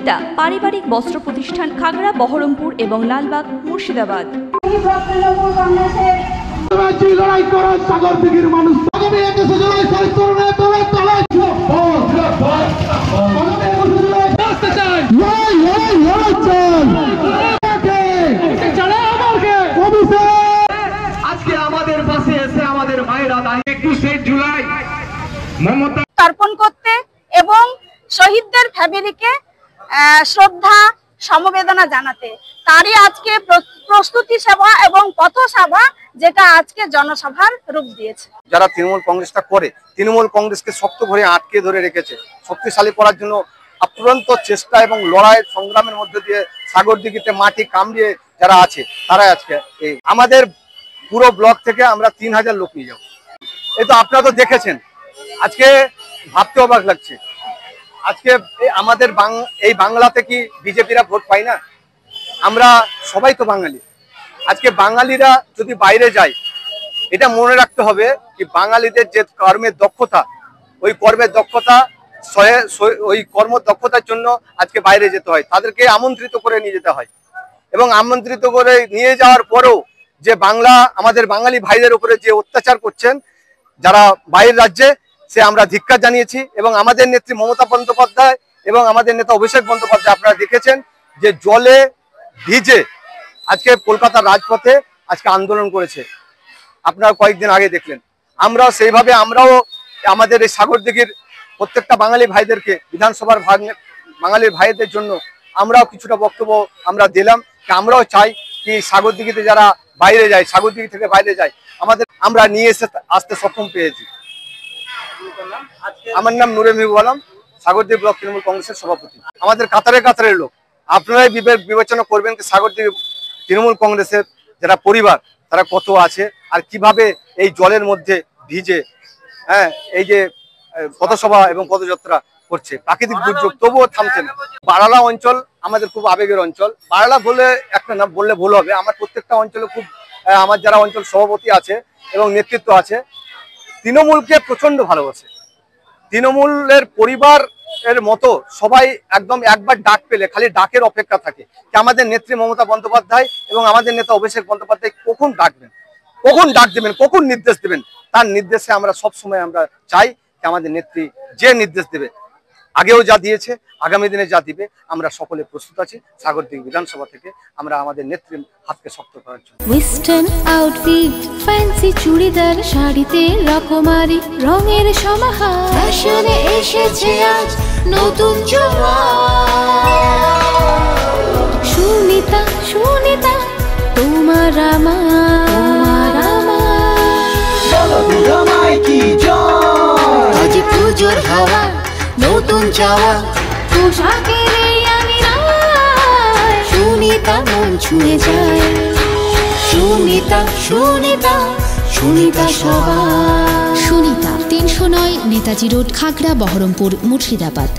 সহযোগিতা পারিবারিক বস্ত্র প্রতিষ্ঠান খাগড়া, বহরমপুর এবং লালবাগ, মুর্শিদাবাদ। আজকে আমাদের পাশে এসে আমাদের মায়েরা 21শে জুলাই মমতা তর্পণ করতে এবং শহীদদের ফ্যামিলিকে শ্রদ্ধা সমবেদনা জানাতে, তারই আজকে প্রস্তুতি সভা এবং পথসভা, যেটা আজকে জনসভার রূপ দিয়েছে। যারা তৃণমূল কংগ্রেসটা করে, তৃণমূল কংগ্রেসকে শক্ত করে আটকে ধরে রেখেছে, শক্তিশালী করার জন্য আপ্রান্ত চেষ্টা এবং লড়াই সংগ্রামের মধ্যে দিয়ে সাগরদিঘিতে মাটি কামড়িয়ে যারা আছে, তারাই আজকে আমাদের পুরো ব্লক থেকে আমরা 3000 লোক নিয়ে যাব। এই তো আপনারা তো দেখেছেন, আজকে ভাবতে অবাক লাগছে। আজকে আমাদের এই বাংলাতে কি বিজেপিরা ভোট পায় না? আমরা সবাই তো বাঙালি। আজকে বাঙালিরা যদি বাইরে যায়, এটা মনে রাখতে হবে কি বাঙালিদের যে কর্মের দক্ষতা, ওই কর্মের দক্ষতা ওই কর্ম দক্ষতার জন্য আজকে বাইরে যেতে হয়, তাদেরকে আমন্ত্রিত করে নিয়ে যেতে হয়। এবং আমন্ত্রিত করে নিয়ে যাওয়ার পরেও যে আমাদের বাঙালি ভাইদের উপরে যে অত্যাচার করছেন যারা বাইরের রাজ্যে, সে আমরা ধিক্কার জানিয়েছি। এবং আমাদের নেত্রী মমতা বন্দ্যোপাধ্যায় এবং আমাদের নেতা অভিষেক বন্দ্যোপাধ্যায়, আপনারা দেখেছেন যে জলে ভিজে আজকে কলকাতার রাজপথে আজকে আন্দোলন করেছে, আপনারা কয়েকদিন আগে দেখলেন। আমরাও সেইভাবে আমরাও আমাদের এই সাগরদিঘির প্রত্যেকটা বাঙালি ভাইদেরকে, বিধানসভার বাঙালির ভাইদের জন্য আমরাও কিছুটা বক্তব্য আমরা দিলাম। আমরাও চাই কি সাগরদিঘিতে যারা বাইরে যায়, সাগরদিঘি থেকে বাইরে যায়, আমরা নিয়ে আসতে সক্ষম পেয়েছি। আমার নাম নুরে মেহবুব আলম, সাগরদিঘি ব্লক তৃণমূল কংগ্রেসের সভাপতি। আমাদের কাতারে লোক, আপনারাই বিবেচনা করবেন যে সাগরদিঘি তৃণমূল কংগ্রেসের যারা পরিবার, তারা কত আছে আর কিভাবে এই জলের মধ্যে ভিজে এই যে পথসভা এবং পদযাত্রা করছে। প্রাকৃতিক দুর্যোগ তবুও থামছে না। বারালা অঞ্চল আমাদের খুব আবেগের অঞ্চল। বারালা বলে একটা না বললে ভুল হবে, আমার প্রত্যেকটা অঞ্চলে খুব আমার যারা অঞ্চল সভাপতি আছে এবং নেতৃত্ব আছে, তৃণমূলকে প্রচন্ড ভালোবাসে। তৃণমূলের পরিবার এর মতো সবাই একদম একবার ডাক পেলে খালি ডাকের অপেক্ষা থাকে কি আমাদের নেত্রী মমতা বন্দ্যোপাধ্যায় এবং আমাদের নেতা অভিষেক বন্দ্যোপাধ্যায় কখন ডাকবেন, কখন ডাক দেবেন, কখন নির্দেশ দেবেন। তার নির্দেশে আমরা সবসময় আমরা চাই যে আমাদের নেত্রী যে নির্দেশ দেবে, আগেও যা দিয়েছে, আগামী দিনে যা দিবে, আমরা সকলে প্রস্তুত আছি। সাগরদিঘি বিধানসভা থেকে আমরা আমাদের নেত্রীর হাতকে শক্ত করার জন্য। ওয়েস্টার্ন আউটফিট, ফ্যান্সি চুড়িদার, শাড়িতে রকমারি রঙের সমাহার, ফ্যাশনে এসেছে আজ নতুন সুনিতা, সুনিতা তোমার আজ পুজোর হাওয়া, নতুন চাওয়া পোশাকের আমি সুনিতা মন ছুঁয়ে যায়। সুনিতা, সুনিতা, সুনিতা সবার। সুনিতা 309 নেতাজি রোড, খাগড়া, বহরমপুর, মুর্শিদাবাদ।